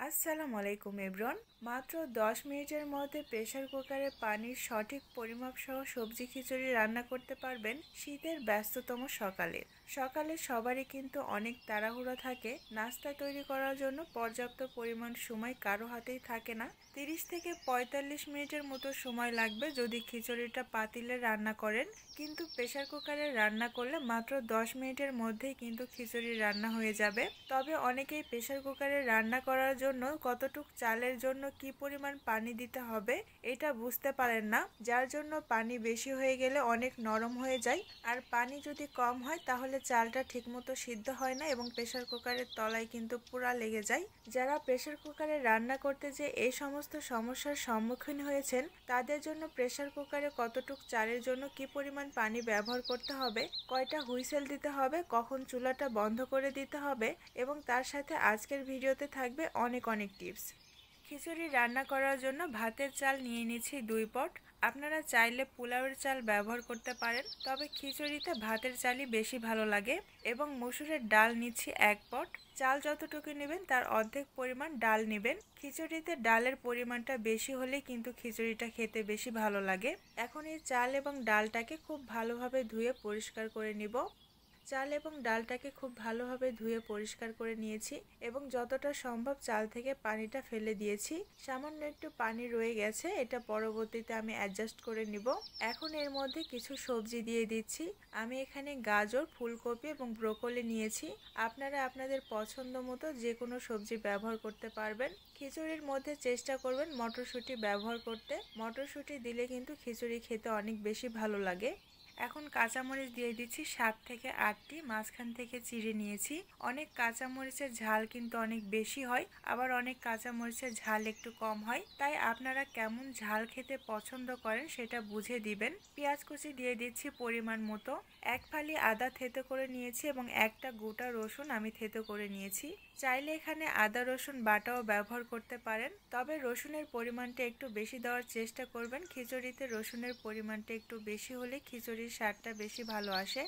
আসসালামু আলাইকুম এভরিওয়ান। মাত্র 10 মিনিটের মধ্যে প্রেসার কুকারে পানির সঠিক পরিমাপ সহ সবজি খিচুড়ি রান্না করতে পারবেন শীতের ব্যস্ততম সকালে। সকালে সবারই কিন্তু অনেক তাড়াহুড়ো থাকে, নাস্তা তৈরি করার জন্য পর্যাপ্ত পরিমাণ সময় কারো হাতেই থাকে না। 30 থেকে 45 মিনিটের মতো সময় লাগবে যদি খিচুড়িটা পাতিলে রান্না করেন, কিন্তু প্রেসার কুকারে রান্না করলে মাত্র 10 মিনিটের মধ্যেই কিন্তু খিচুড়ি রান্না হয়ে যাবে। তবে অনেকেই প্রেসার কুকারে রান্না করার জন্য কতটুক চালের জন্য কি পরিমাণ পানি দিতে হবে এটা বুঝতে পারেন না, যার জন্য পানি বেশি হয়ে গেলে অনেক নরম হয়ে যায়, আর পানি যদি কম হয় তাহলে চালটা ঠিকমতো সিদ্ধ হয় না এবং প্রেসার কুকারের তলায় কিন্তু পোড়া লেগে যায়। যারা প্রেসার কুকারে রান্না করতে যে এই সমস্ত সমস্যার সম্মুখীন হয়েছেন তাদের জন্য প্রেসার কুকারে কতটুক চালের জন্য কি পরিমাণ পানি ব্যবহার করতে হবে, কয়টা হুইসেল দিতে হবে, কখন চুলাটা বন্ধ করে দিতে হবে এবং তার সাথে আজকের ভিডিওতে থাকবে অনেক টিপস। খিচুড়ি রান্না করার জন্য ভাতের চাল নিয়ে নিচ্ছি 2 পট। আপনারা চাইলে পোলাওয়ের চাল ব্যবহার করতে পারেন, তবে খিচুড়িতে ভাতের চালই বেশি ভালো লাগে। এবং মসুরের ডাল নিচ্ছি 1 পট। চাল যতটুকু নেবেন তার অর্ধেক পরিমাণ ডাল নেবেন। খিচুড়িতে ডালের পরিমাণটা বেশি হলে কিন্তু খিচুড়িটা খেতে বেশি ভালো লাগে। এখন এই চাল এবং ডালটাকে খুব ভালোভাবে ধুয়ে পরিষ্কার করে নিব। চাল এবং ডালটাকে খুব ভালোভাবে ধুয়ে পরিষ্কার করে নিয়েছি এবং যতটা সম্ভব চাল থেকে পানিটা ফেলে দিয়েছি। সামান্য একটু পানি রয়ে গেছে, এটা পরবর্তীতে আমি অ্যাডজাস্ট করে নিব। এখন এর মধ্যে কিছু সবজি দিয়ে দিচ্ছি। আমি এখানে গাজর, ফুলকপি এবং ব্রোকলি নিয়েছি। আপনারা আপনাদের পছন্দ মতো যে কোনো সবজি ব্যবহার করতে পারবেন। খিচুড়ির মধ্যে চেষ্টা করবেন মটরশুঁটি ব্যবহার করতে। মটরশুঁটি দিলে কিন্তু খিচুড়ি খেতে অনেক বেশি ভালো লাগে। এখন কাঁচামরিচ দিয়ে দিচ্ছি 7 থেকে 8টি, মাঝখান থেকে চিড়ে নিয়েছি। অনেক কাঁচামরিচের ঝাল কিন্তু অনেক বেশি হয়, আবার অনেক কাঁচামরিচের ঝাল একটু কম হয়, তাই আপনারা কেমন ঝাল খেতে পছন্দ করেন সেটা বুঝে দিবেন। পেঁয়াজ কুচি দিয়ে দিচ্ছি পরিমাণ মতো। 1 ফালি আদা থেতো করে নিয়েছি এবং একটা গোটা রসুন আমি থেতো করে নিয়েছি। চাইলে এখানে আদা রসুন বাটাও ব্যবহার করতে পারেন, তবে রসুনের পরিমাণটা একটু বেশি দেওয়ার চেষ্টা করবেন। খিচুড়িতে রসুনের পরিমাণটা একটু বেশি হলে খিচুড়ির স্বাদটা বেশি ভালো আসে।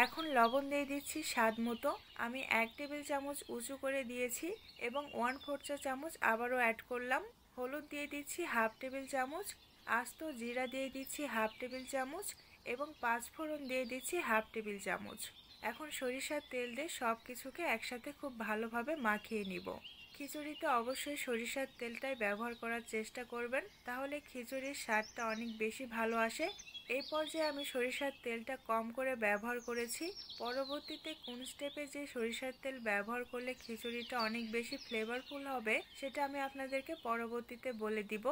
এখন লবণ দিয়ে দিচ্ছি স্বাদ মতো। আমি 1 টেবিল চামচ উঁচু করে দিয়েছি এবং 1/4 চা চামচ আবারও অ্যাড করলাম। হলুদ দিয়ে দিচ্ছি 1/2 টেবিল চামচ, আস্ত জিরা দিয়ে দিচ্ছি 1/2 টেবিল চামচ এবং 5 ফোড়ন দিয়ে দিচ্ছি 1/2 টেবিল চামচ। এখন সরিষার তেল দিয়ে সব কিছুকে একসাথে খুব ভালোভাবে মাখিয়ে নিব। খিচুড়িতে অবশ্যই সরিষার তেলটাই ব্যবহার করার চেষ্টা করবেন, তাহলে খিচুড়ির স্বাদটা অনেক বেশি ভালো আসে। এই পর্যায়ে আমি সরিষার তেলটা কম করে ব্যবহার করেছি। পরবর্তীতে কোন স্টেপে যে সরিষার তেল ব্যবহার করলে খিচুড়িটা অনেক বেশি ফ্লেভারফুল হবে সেটা আমি আপনাদেরকে পরবর্তীতে বলে দিব।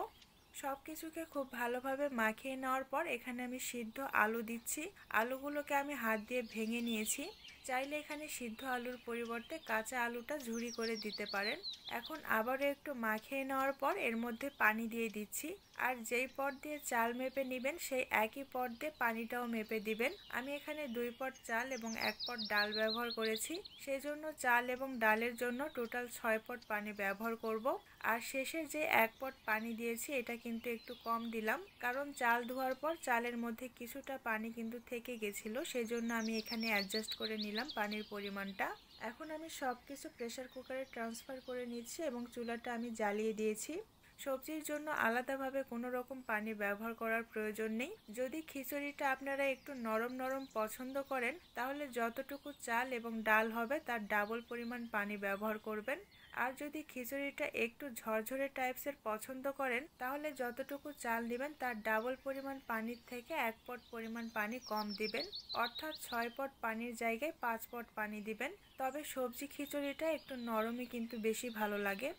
সব কিছুকে খুব ভালোভাবে মাখিয়ে নেওয়ার পর এখানে আমি সিদ্ধ আলু দিচ্ছি। আলুগুলোকে আমি হাত দিয়ে ভেঙে নিয়েছি। চাইলে এখানে সিদ্ধ আলুর পরিবর্তে কাঁচা আলুটা ঝুরি করে দিতে পারেন। এখন আবারও একটু মাখিয়ে নেওয়ার পর এর মধ্যে পানি দিয়ে দিচ্ছি, আর যেই পট দিয়ে চাল মেপে নেবেন সেই একই পট দিয়ে পানিটাও মেপে দিবেন। আমি এখানে 2 পট চাল এবং 1 পট ডাল ব্যবহার করেছি, সেই জন্য চাল এবং ডালের জন্য টোটাল 6 পট পানি ব্যবহার করব। আর শেষের যে 1 পট পানি দিয়েছি এটা কিন্তু একটু কম দিলাম, কারণ চাল ধোয়ার পর চালের মধ্যে কিছুটা পানি কিন্তু থেকে গেছিল, সেজন্য আমি এখানে অ্যাডজাস্ট করে নিলাম পানির পরিমাণটা। এখন আমি সব কিছু প্রেসার কুকারে ট্রান্সফার করে নিচ্ছি এবং চুলাটা আমি জ্বালিয়ে দিয়েছি। সবজির জন্য আলাদাভাবে কোনো রকম পানি ব্যবহার করার প্রয়োজন নেই। যদি খিচুড়িটা আপনারা একটু নরম নরম পছন্দ করেন তাহলে যতটুকু চাল এবং ডাল হবে তার ডাবল পরিমাণ পানি ব্যবহার করবেন। আর যদি খিচুড়িটা একটু ঝরঝরে টাইপসের পছন্দ করেন তাহলে যতটুকু চাল দিবেন তার ডাবল পরিমাণ পানির থেকে 1 পট পরিমাণ পানি কম দিবেন, অর্থাৎ 6 পট পানির জায়গায় 5 পট পানি দিবেন। তবে সবজি খিচুড়িটা একটু নরমই কিন্তু বেশি ভালো লাগে।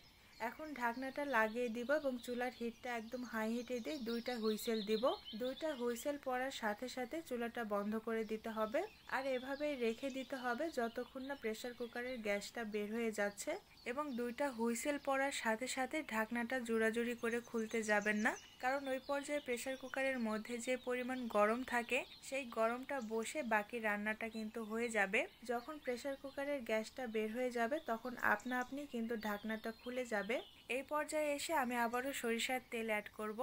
এখন ঢাকনাটা লাগিয়ে দিব এবং চুলার হিটটা একদম হাই হিটে দিয়ে 2টা হুইসেল দিব। 2টা হুইসেল পড়ার সাথে সাথে চুলাটা বন্ধ করে দিতে হবে, আর এভাবেই রেখে দিতে হবে যতক্ষণ না প্রেসার কুকারের গ্যাসটা বের হয়ে যাচ্ছে। এবং 2টা হুইসেল পড়ার সাথে সাথে ঢাকনাটা জোড়াজুড়ি করে খুলতে যাবেন না, কারণ ওই পর্যায়ে প্রেসার কুকারের মধ্যে যে পরিমাণ গরম থাকে সেই গরমটা বসে বাকি রান্নাটা কিন্তু হয়ে যাবে। যখন প্রেসার কুকারের গ্যাসটা বের হয়ে যাবে তখন আপনা আপনি কিন্তু ঢাকনাটা খুলে যাবে। এই পর্যায়ে এসে আমি আবারও সরিষার তেল অ্যাড করব।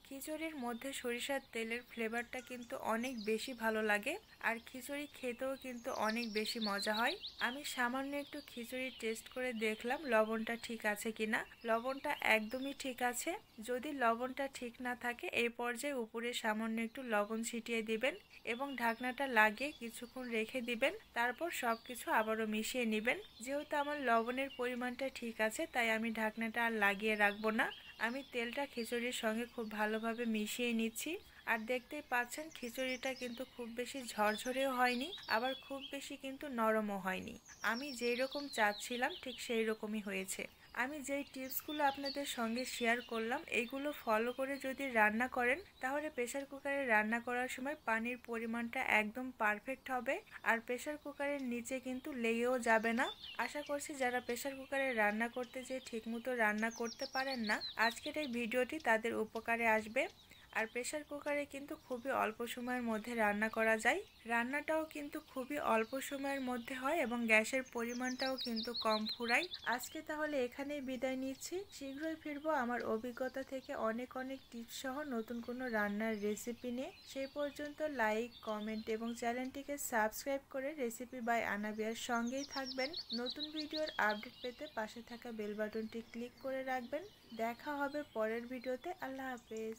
খিচুড়ির মধ্যে সরিষার তেলের ফ্লেভারটা কিন্তু অনেক বেশি ভালো লাগে, আর খিচুড়ি খেতেও কিন্তু অনেক বেশি মজা হয়। আমি সামান্য একটু খিচুড়ি টেস্ট করে দেখলাম লবণটা ঠিক আছে কিনা। লবণটা একদমই ঠিক আছে। যদি লবণটা ঠিক না থাকে এই পর্যায়ে উপরে সামান্য একটু লবণ ছিটিয়ে দিবেন এবং ঢাকনাটা লাগিয়ে কিছুক্ষণ রেখে দিবেন। তারপর সবকিছু আবারও মিশিয়ে নেবেন। যেহেতু আমার লবণের পরিমাণটা ঠিক আছে তাই আমি ঢাকনাটা আর লাগিয়ে রাখবো না। আমি তেলটা খিচুড়ির সঙ্গে খুব ভালোভাবে মিশিয়ে নিচ্ছি। আর দেখতেই পাচ্ছেন খিচুড়িটা কিন্তু খুব বেশি ঝরঝরেও হয়নি, আবার খুব বেশি কিন্তু নরমও হয়নি। আমি যেই রকম চাচ্ছিলাম ঠিক সেই রকমই হয়েছে। আমি যেই টিপসগুলো আপনাদের সঙ্গে শেয়ার করলাম এইগুলো ফলো করে যদি রান্না করেন তাহলে প্রেসার কুকারে রান্না করার সময় পানির পরিমাণটা একদম পারফেক্ট হবে, আর প্রেসার কুকারের নিচে কিন্তু লেগেও যাবে না। আশা করছি যারা প্রেসার কুকারে রান্না করতে যেয়ে ঠিকমতো রান্না করতে পারেন না, আজকের এই ভিডিওটি তাদের উপকারে আসবে। আর প্রেসার কুকারে কিন্তু খুবই অল্প সময়ের মধ্যে রান্না করা যায়। রান্নাটাও কিন্তু খুবই অল্প সময়ের মধ্যে হয় এবং গ্যাসের পরিমাণটাও কিন্তু কম ফুরায়। আজকে তাহলে এখানেই বিদায় নিচ্ছি। শীঘ্রই ফিরবো আমার অভিজ্ঞতা থেকে অনেক অনেক টিপস সহ নতুন কোনো রান্নার রেসিপি নিয়ে। সেই পর্যন্ত লাইক, কমেন্ট এবং চ্যানেলটিকে সাবস্ক্রাইব করে রেসিপি বাই আনাবিয়ার সঙ্গেই থাকবেন। নতুন ভিডিওর আপডেট পেতে পাশে থাকা বেল বাটনটি ক্লিক করে রাখবেন। দেখা হবে পরের ভিডিওতে। আল্লাহ হাফেজ।